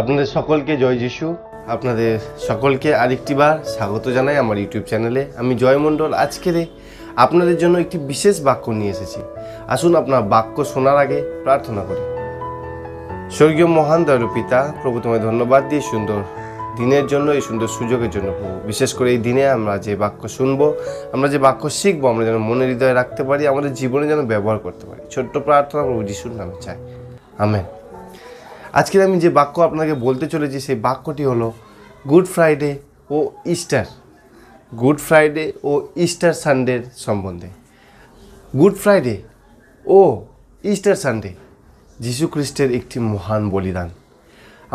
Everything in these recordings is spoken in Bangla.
আপনাদের সকলকে জয় যিশু। আপনাদের সকলকে আরেকটিবার স্বাগত জানাই আমার ইউটিউব চ্যানেলে। আমি জয় মণ্ডল। আজকের আপনাদের জন্য একটি বিশেষ বাক্য নিয়ে এসেছি। আসুন আপনার বাক্য শোনার আগে প্রার্থনা করি। স্বর্গীয় মহান দয়ালু পিতা, প্রভু তোমায় ধন্যবাদ দিই সুন্দর দিনের জন্য, এই সুন্দর সুযোগের জন্য প্রভু। বিশেষ করে এই দিনে আমরা যে বাক্য শুনবো, আমরা যে বাক্য শিখবো, আমরা যেন মনের হৃদয়ে রাখতে পারি, আমাদের জীবনে যেন ব্যবহার করতে পারি। ছোট্ট প্রার্থনা প্রভু যিশুর নামে চাই, আমেন। আজকের আমি যে বাক্য আপনাকে বলতে চলেছি সেই বাক্যটি হলো গুড ফ্রাইডে ও ইস্টার। গুড ফ্রাইডে ও ইস্টার সানডের সম্বন্ধে। গুড ফ্রাইডে ও ইস্টার সানডে যীশু খ্রিস্টের একটি মহান বলিদান।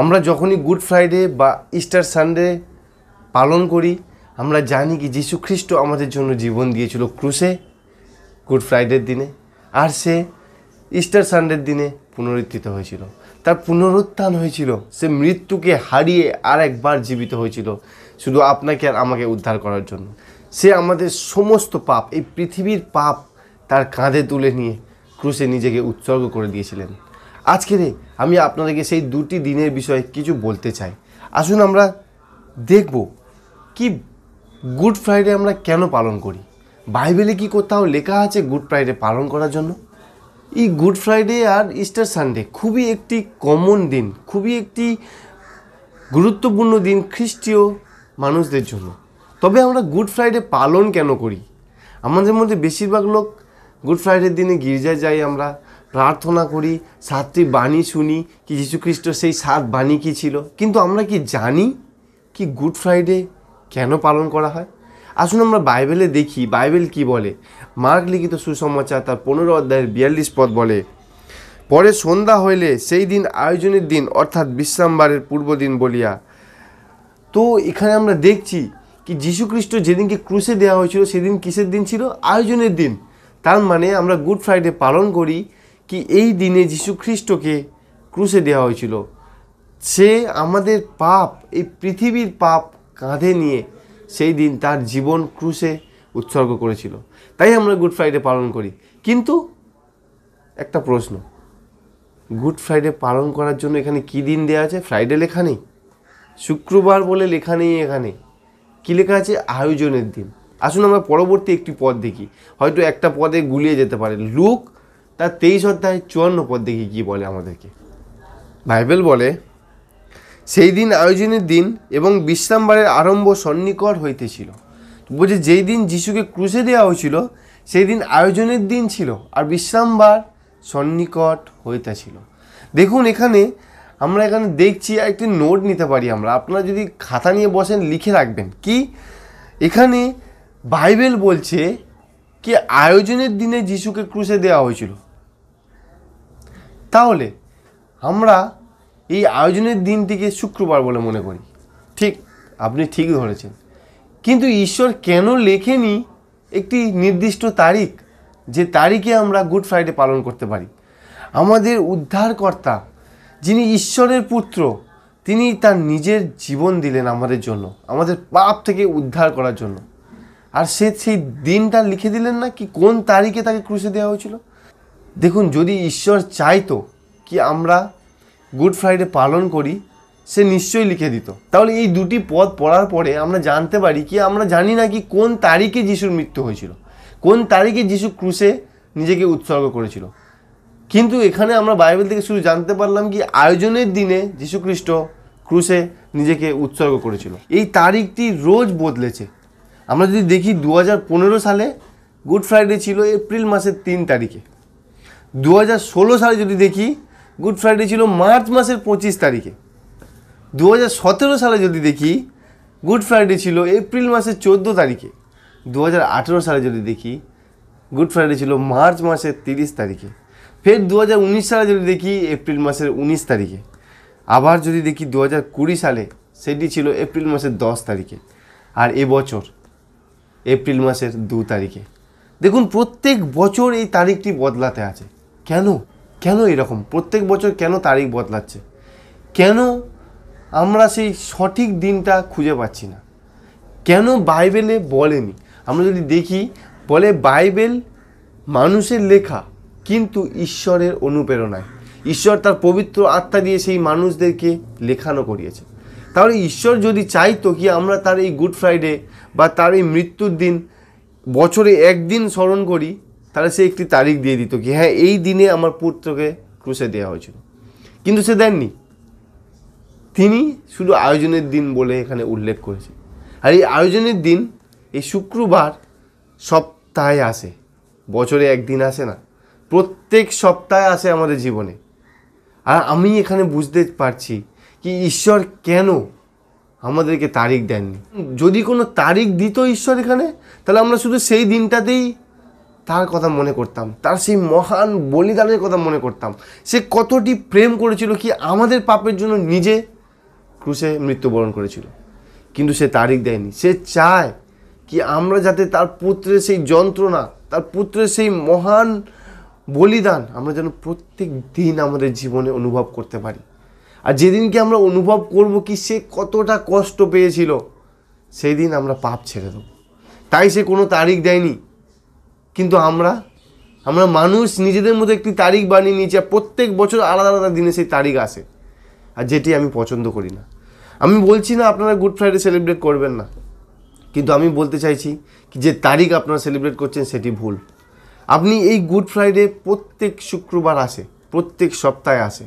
আমরা যখনই গুড ফ্রাইডে বা ইস্টার সানডে পালন করি, আমরা জানি কি যীশু খ্রিস্ট আমাদের জন্য জীবন দিয়েছিল ক্রুশে গুড ফ্রাইডের দিনে, আর সে ইস্টার সানডের দিনে পুনরুত্থিত হয়েছিল। তার পুনরুত্থান হয়েছিল, সে মৃত্যুকে হারিয়ে আর একবার জীবিত হয়েছিল শুধু আপনাকে আর আমাকে উদ্ধার করার জন্য। সে আমাদের সমস্ত পাপ, এই পৃথিবীর পাপ তার কাঁধে তুলে নিয়ে ক্রুশে নিজেকে উৎসর্গ করে দিয়েছিলেন। আজকে আমি আপনাদেরকে সেই দুটি দিনের বিষয়ে কিছু বলতে চাই। আসুন আমরা দেখব কি গুড ফ্রাইডে আমরা কেন পালন করি। বাইবেলে কি কোথাও লেখা আছে গুড ফ্রাইডে পালন করার জন্য? এই গুড ফ্রাইডে আর ইস্টার সানডে খুবই একটি কমন দিন, খুবই একটি গুরুত্বপূর্ণ দিন খ্রিস্টীয় মানুষদের জন্য। তবে আমরা গুড ফ্রাইডে পালন কেন করি? আমাদের মধ্যে বেশিরভাগ লোক গুড ফ্রাইডের দিনে গির্জায় যাই, আমরা প্রার্থনা করি, 7টি বাণী শুনি কি যীশু খ্রিস্ট সেই 7 বাণী কী ছিল, কিন্তু আমরা কি জানি কি গুড ফ্রাইডে কেন পালন করা হয়? আসুন আমরা বাইবেলে দেখি বাইবেল কি বলে। মার্ক লিখিত সুসমাচার তার 15 অধ্যায়ের 42 পদ বলে, পরে সন্ধ্যা হইলে সেই দিন আয়োজনের দিন, অর্থাৎ বিশ্রামবারের পূর্বদিন বলিয়া। তো এখানে আমরা দেখছি কি যীশু খ্রিস্ট যেদিনকে ক্রুশে দেওয়া হয়েছিল সেদিন কিসের দিন ছিল? আয়োজনের দিন। তার মানে আমরা গুড ফ্রাইডে পালন করি কি এই দিনে যীশু খ্রিস্টকে ক্রুশে দেওয়া হয়েছিল। সে আমাদের পাপ, এই পৃথিবীর পাপ কাঁধে নিয়ে সেই দিন তার জীবন ক্রুশে উৎসর্গ করেছিল। তাই আমরা গুড ফ্রাইডে পালন করি। কিন্তু একটা প্রশ্ন, গুড ফ্রাইডে পালন করার জন্য এখানে কি দিন দেওয়া আছে? ফ্রাইডে লেখা নেই, শুক্রবার বলে লেখা নেই। এখানে কি লেখা আছে? আয়োজনের দিন। আসুন আমরা পরবর্তী একটি পদ দেখি, হয়তো একটা পদে গুলিয়ে যেতে পারে। লুক তার 23 অধ্যায় 54 পদ দেখি কি বলে আমাদেরকে। বাইবেল বলে, সেই দিন আয়োজনের দিন এবং বিশ্রামবারের আরম্ভ সন্নিকট হইতেছিল। বলছে যেই দিন যিশুকে ক্রুশে দেওয়া হয়েছিল সেই দিন আয়োজনের দিন ছিল আর বিশ্রামবার সন্নিকট হইতেছিল। দেখুন এখানে আমরা দেখছি, একটি নোট নিতে পারি আমরা। আপনারা যদি খাতা নিয়ে বসেন লিখে রাখবেন কি এখানে বাইবেল বলছে কি আয়োজনের দিনে যিশুকে ক্রুশে দেওয়া হয়েছিল। তাহলে আমরা এই আয়োজনের দিনটিকে শুক্রবার বলে মনে করি। ঠিক, আপনি ঠিক ধরেছেন। কিন্তু ঈশ্বর কেন লেখেনি একটি নির্দিষ্ট তারিখ, যে তারিখে আমরা গুড ফ্রাইডে পালন করতে পারি? আমাদের উদ্ধারকর্তা, যিনি ঈশ্বরের পুত্র, তিনি তার নিজের জীবন দিলেন আমাদের জন্য, আমাদের পাপ থেকে উদ্ধার করার জন্য। আর সে সেই দিনটা লিখে দিলেন না কি কোন তারিখে তাকে ক্রুশে দেওয়া হয়েছিল। দেখুন, যদি ঈশ্বর চাইতো কি আমরা গুড ফ্রাইডে পালন করি, সে নিশ্চয়ই লিখে দিত। তাহলে এই দুটি পদ পড়ার পরে আমরা জানতে পারি কি আমরা জানি না কি কোন তারিখে যিশুর মৃত্যু হয়েছিল, কোন তারিখে যিশু ক্রুশে নিজেকে উৎসর্গ করেছিল। কিন্তু এখানে আমরা বাইবেল থেকে শুধু জানতে পারলাম কি আয়োজনের দিনে যীশু খ্রিস্ট ক্রুশে নিজেকে উৎসর্গ করেছিল। এই তারিখটি রোজ বদলেছে। আমরা যদি দেখি 2015 সালে গুড ফ্রাইডে ছিল এপ্রিল মাসের 3 তারিখে। 2016 সালে যদি দেখি গুড ফ্রাইডে ছিল মার্চ মাসের 25 তারিখে। 2017 সালে যদি দেখি গুড ফ্রাইডে ছিল এপ্রিল মাসের 14 তারিখে। 2018 সালে যদি দেখি গুড ফ্রাইডে ছিল মার্চ মাসের 30 তারিখে। ফের 2019 সালে যদি দেখি এপ্রিল মাসের 19 তারিখে। আবার যদি দেখি 2020 সালে সেটি ছিল এপ্রিল মাসের 10 তারিখে। আর এবছর এপ্রিল মাসের 2 তারিখে। দেখুন, প্রত্যেক বছর এই তারিখটি বদলাতে আছে। কেন এরকম প্রত্যেক বছর কেন তারিখ বদলাচ্ছে? কেন আমরা সেই সঠিক দিনটা খুঁজে পাচ্ছি না? কেন বাইবেলে বলেনি? আমরা যদি দেখি, বলে বাইবেল মানুষের লেখা কিন্তু ঈশ্বরের অনুপ্রেরণায়। ঈশ্বর তার পবিত্র আত্মা দিয়ে সেই মানুষদেরকে লেখানো করিয়েছে। তাহলে ঈশ্বর যদি চাইতো কি আমরা তার এই গুড ফ্রাইডে বা তার এই মৃত্যুর দিন বছরে একদিন স্মরণ করি, তাহলে সে একটি তারিখ দিয়ে দিত কি হ্যাঁ এই দিনে আমার পুত্রকে ক্রুশে দেওয়া হয়েছিল। কিন্তু সে দেননি, তিনি শুধু আয়োজনের দিন বলে এখানে উল্লেখ করেছে। আর এই আয়োজনের দিন এই শুক্রবার সপ্তাহে আসে, বছরে একদিন আসে না, প্রত্যেক সপ্তাহে আসে আমাদের জীবনে। আর আমি এখানে বুঝতে পারছি কি ঈশ্বর কেন আমাদেরকে তারিখ দেননি। যদি কোনো তারিখ দিত ঈশ্বর এখানে, তাহলে আমরা শুধু সেই দিনটাতেই তার কথা মনে করতাম, তার সেই মহান বলিদানের কথা মনে করতাম। সে কতটি প্রেম করেছিল কি আমাদের পাপের জন্য নিজে ক্রুশে মৃত্যুবরণ করেছিল। কিন্তু সে তারিখ দেয়নি। সে চায় কি আমরা যাতে তার পুত্রের সেই যন্ত্রণা, তার পুত্রের সেই মহান বলিদান আমরা যেন প্রত্যেক দিন আমাদের জীবনে অনুভব করতে পারি। আর যেদিনকে আমরা অনুভব করব কি সে কতটা কষ্ট পেয়েছিল, সেই দিন আমরা পাপ ছেড়ে দেব। তাই সে কোনো তারিখ দেয়নি। কিন্তু আমরা মানুষ নিজেদের মধ্যে একটি তারিখ বানিয়ে নিয়েছি, আর প্রত্যেক বছর আলাদা আলাদা দিনে সেই তারিখ আসে, আর যেটি আমি পছন্দ করি না। আমি বলছি না আপনারা গুড ফ্রাইডে সেলিব্রেট করবেন না, কিন্তু আমি বলতে চাইছি কি যে তারিখ আপনারা সেলিব্রেট করছেন সেটি ভুল। আপনি এই গুড ফ্রাইডে প্রত্যেক শুক্রবার আসে, প্রত্যেক সপ্তাহে আসে।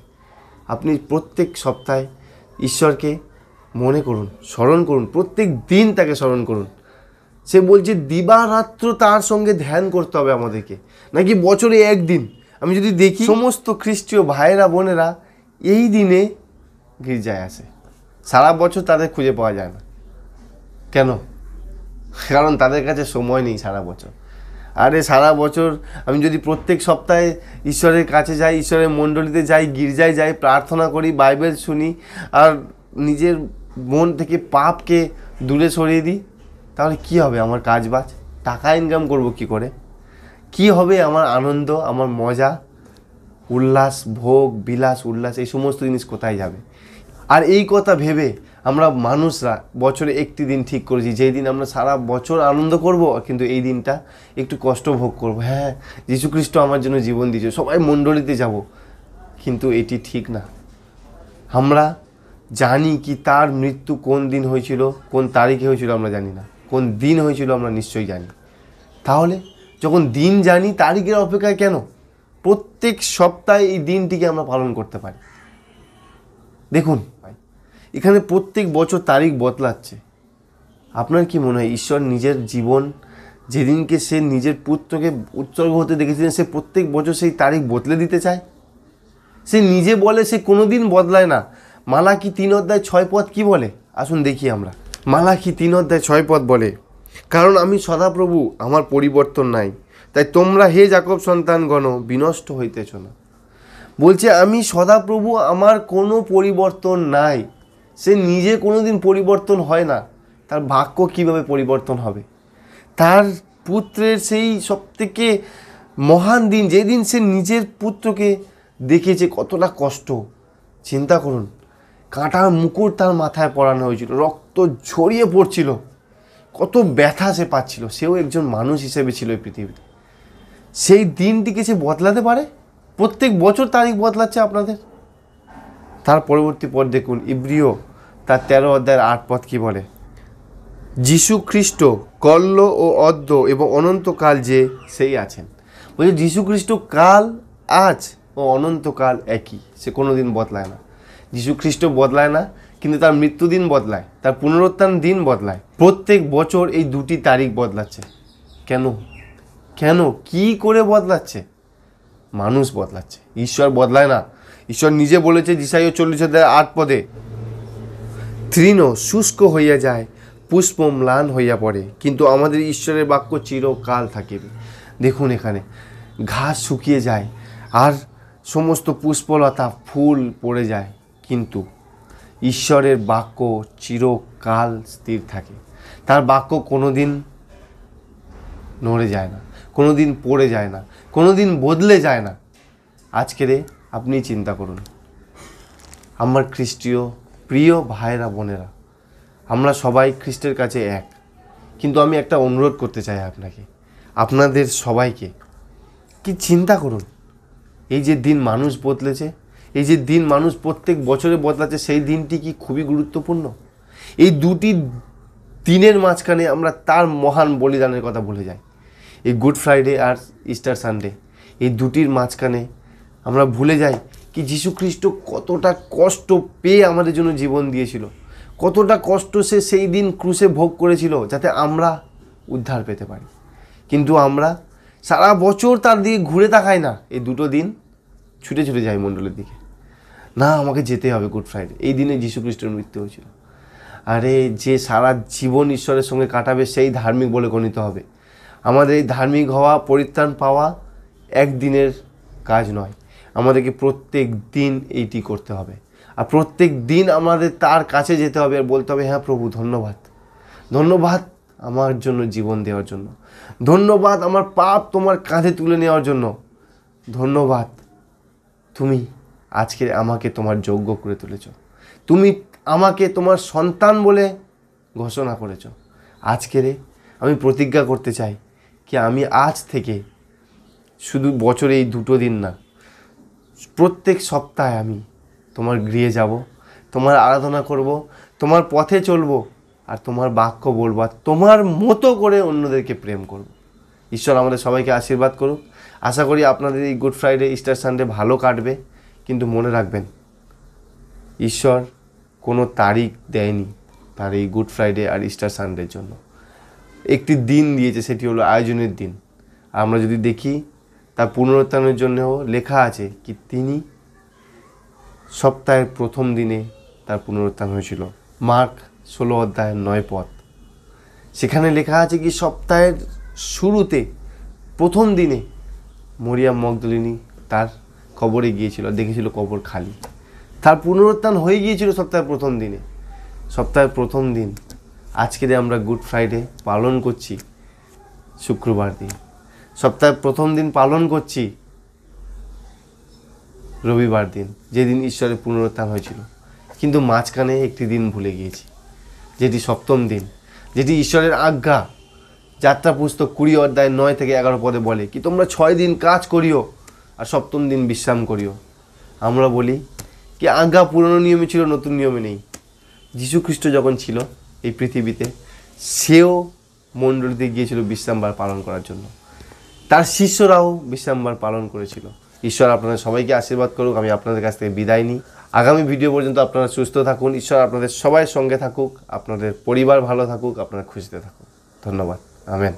আপনি প্রত্যেক সপ্তাহে ঈশ্বরকে মনে করুন, স্মরণ করুন, প্রত্যেক দিন তাকে স্মরণ করুন। সে বলছে দিবারাত্র তার সঙ্গে ধ্যান করতে হবে আমাদেরকে, নাকি বছরে একদিন। আমি যদি দেখি সমস্ত খ্রিস্টীয় ভাইয়েরা বোনেরা এই দিনে গির্জায় আসে, সারা বছর তাদের খুঁজে পাওয়া যায় না। কেন? কারণ তাদের কাছে সময় নেই সারা বছর। আরে সারা বছর আমি যদি প্রত্যেক সপ্তাহে ঈশ্বরের কাছে যাই, ঈশ্বরের মণ্ডলীতে যাই, গির্জায় যাই, প্রার্থনা করি, বাইবেল শুনি, আর নিজের মন থেকে পাপকে দূরে সরিয়ে দিই, তাহলে কি হবে আমার কাজবাজ? টাকা ইনকাম করব কি করে? কি হবে আমার আনন্দ, আমার মজা, উল্লাস, ভোগ বিলাস, উল্লাস, এই সমস্ত জিনিস কোথায় যাবে? আর এই কথা ভেবে আমরা মানুষরা বছরে একটি দিন ঠিক করেছি, যেই দিন আমরা সারা বছর আনন্দ করব, কিন্তু এই দিনটা একটু কষ্ট ভোগ করব। হ্যাঁ, যীশু খ্রিস্ট আমার জন্য জীবন দিয়েছে, সবাই মণ্ডলীতে যাব, কিন্তু এটি ঠিক না। আমরা জানি কি তার মৃত্যু কোন দিন হয়েছিল, কোন তারিখে হয়েছিল আমরা জানি না, কোন দিন হয়েছিল আমরা নিশ্চয়ই জানি। তাহলে যখন দিন জানি, তারিখের অপেক্ষায় কেন? প্রত্যেক সপ্তাহে এই দিনটিকে আমরা পালন করতে পারি। দেখুন এখানে প্রত্যেক বছর তারিখ বদলাচ্ছে। আপনার কি মনে হয় ঈশ্বর নিজের জীবন যেদিনকে সে নিজের পুত্রকে উৎসর্গ হতে দেখেছিলেন, সে প্রত্যেক বছর সেই তারিখ বদলে দিতে চায়? সে নিজে বলে সে কোনোদিন বদলায় না। মালাকি 3:6 কি বলে? আসুন দেখি আমরা। মালাকি 3:6 বলে, কারণ আমি সদাপ্রভু, আমার পরিবর্তন নাই, তাই তোমরা হে যাকব সন্তানগণ বিনষ্ট হইতেছ না। বলছে আমি সদাপ্রভু, আমার কোনো পরিবর্তন নাই। সে নিজে কোনো দিন পরিবর্তন হয় না, তার বাক্য কীভাবে পরিবর্তন হবে? তার পুত্রের সেই সবথেকে মহান দিন, যেদিন সে নিজের পুত্রকে দেখেছে কতটা কষ্ট, চিন্তা করুন। কাঁটার মুকুট তার মাথায় পরানো হয়েছিল, রক্ত ঝরিয়ে পড়ছিল, কত ব্যথা সে পাচ্ছিল। সেও একজন মানুষ হিসেবে ছিল এই পৃথিবীতে। সেই দিনটিকে সে বদলাতে পারে? প্রত্যেক বছর তারিখ বদলাচ্ছে আপনাদের। তার পরবর্তী পদ দেখুন, ইব্রিয় তার 13:8 কি বলে? যীশু খ্রিস্ট কল্য ও অদ্য এবং অনন্তকাল যে সেই আছেন। বলছে যীশু খ্রিস্ট কাল, আজ ও অনন্তকাল একই, সে কোনো দিন বদলায় না। যীশু খ্রিস্ট বদলায় না, কিন্তু তার মৃত্যুদিন বদলায়, তার পুনরুত্থান দিন বদলায়। প্রত্যেক বছর এই দুটি তারিখ বদলাচ্ছে। কেন? কেন? কি করে বদলাচ্ছে? মানুষ বদলাচ্ছে, ঈশ্বর বদলায় না। ঈশ্বর নিজে বলেছে যিশাইয়া 40:8 তৃণ শুষ্ক হইয়া যায়, পুষ্প ম্লান হইয়া পড়ে, কিন্তু আমাদের ঈশ্বরের বাক্য চিরকাল থাকিবে। দেখুন এখানে ঘাস শুকিয়ে যায় আর সমস্ত পুষ্পলতা ফুল পড়ে যায়, কিন্তু ঈশ্বরের বাক্য চিরকাল স্থির থাকে। তার বাক্য কোনো দিন নড়ে যায় না, কোনো দিন পড়ে যায় না, কোনো দিন বদলে যায় না। আজকের আপনি চিন্তা করুন, আমার খ্রিস্টীয় প্রিয় ভাইরা বোনেরা, আমরা সবাই খ্রিস্টের কাছে এক, কিন্তু আমি একটা অনুরোধ করতে চাই আপনাদের সবাইকে, কি চিন্তা করুন, এই যে দিন মানুষ বদলেছে, এই যে দিন মানুষ প্রত্যেক বছরে বদলাচ্ছে, সেই দিনটি কি খুবই গুরুত্বপূর্ণ? এই দুটি দিনের মাঝখানে আমরা তার মহান বলিদানের কথা ভুলে যাই। এই গুড ফ্রাইডে আর ইস্টার সানডে, এই দুটির মাঝখানে আমরা ভুলে যাই কি যীশুখ্রিস্ট কতটা কষ্ট পেয়ে আমাদের জন্য জীবন দিয়েছিল, কতটা কষ্ট সে সেই দিন ক্রুশে ভোগ করেছিল যাতে আমরা উদ্ধার পেতে পারি। কিন্তু আমরা সারা বছর তার দিকে ঘুরে তাকাই না, এই দুটো দিন ছুটে ছুটে যাই মণ্ডলের দিকে। না, আমাকে যেতে হবে গুড ফ্রাইডে, এই দিনে যীশুখ্রিস্টের মৃত্যু হয়েছিল। আরে যে সারা জীবন ঈশ্বরের সঙ্গে কাটাবে সেই ধার্মিক বলে গণিত হবে। আমাদের এই ধার্মিক হওয়া, পরিত্রাণ পাওয়া একদিনের কাজ নয়, আমাদেরকে প্রত্যেক দিন এইটি করতে হবে। আর প্রত্যেক দিন আমাদের তার কাছে যেতে হবে আর বলতে হবে, হ্যাঁ প্রভু ধন্যবাদ, ধন্যবাদ আমার জন্য জীবন দেওয়ার জন্য, ধন্যবাদ আমার পাপ তোমার কাঁধে তুলে নেওয়ার জন্য, ধন্যবাদ তুমি আজকে আমাকে তোমার যোগ্য করে তুলেছ, তুমি আমাকে তোমার সন্তান বলে ঘোষণা করেছ। আজকেরে আমি প্রতিজ্ঞা করতে চাই কি আমি আজ থেকে শুধু বছরে এই দুটো দিন না, প্রত্যেক সপ্তাহে আমি তোমার গৃহে যাব, তোমার আরাধনা করব, তোমার পথে চলব, আর তোমার বাক্য বলবো, আর তোমার মতো করে অন্যদেরকে প্রেম করব। ঈশ্বর আমাদের সবাইকে আশীর্বাদ করুক। আশা করি আপনাদের এই গুড ফ্রাইডে, ইস্টার সানডে ভালো কাটবে। কিন্তু মনে রাখবেন, ঈশ্বর কোনো তারিখ দেয়নি তার এই গুড ফ্রাইডে আর ইস্টার সানডের জন্য। একটি দিন দিয়েছে, সেটি হলো আয়োজনের দিন। আমরা যদি দেখি তার পুনরুত্থানের জন্যও লেখা আছে কি তিনি সপ্তাহের প্রথম দিনে তার পুনরুত্থান হয়েছিল। মার্ক 16:9 সেখানে লেখা আছে কি সপ্তাহের শুরুতে প্রথম দিনে মরিয়াম মগদলিনী তার কবরে গিয়েছিল, দেখেছিল কবর খালি। তার পুনরুত্থান হয়ে গিয়েছিল সপ্তাহের প্রথম দিনে। সপ্তাহের প্রথম দিন আজকের আমরা গুড ফ্রাইডে পালন করছি শুক্রবার দিন, সপ্তাহের প্রথম দিন পালন করছি রবিবার দিন, যেদিন ঈশ্বরের পুনরুত্থান হয়েছিল। কিন্তু মাঝখানে একটি দিন ভুলে গিয়েছি, যেটি সপ্তম দিন, যেটি ঈশ্বরের আজ্ঞা। যাত্রা পুস্তক 20:9-11 বলে কি তোমরা 6 দিন কাজ করিও আর সপ্তম দিন বিশ্রাম করিও। আমরা বলি কি আজ্ঞা পুরনো নিয়মে ছিল, নতুন নিয়মে নেই। যীশুখ্রিস্ট যখন ছিল এই পৃথিবীতে, সেও মণ্ডলীতে গিয়েছিল বিশ্রামবার পালন করার জন্য, তার শিষ্যরাও বিশ্রামবার পালন করেছিল। ঈশ্বর আপনাদের সবাইকে আশীর্বাদ করুক। আমি আপনাদের কাছ থেকে বিদায় নিই। আগামী ভিডিও পর্যন্ত আপনারা সুস্থ থাকুন। ঈশ্বর আপনাদের সবাই সঙ্গে থাকুক, আপনাদের পরিবার ভালো থাকুক, আপনারা খুশিতে থাকুন। ধন্যবাদ। আমেন।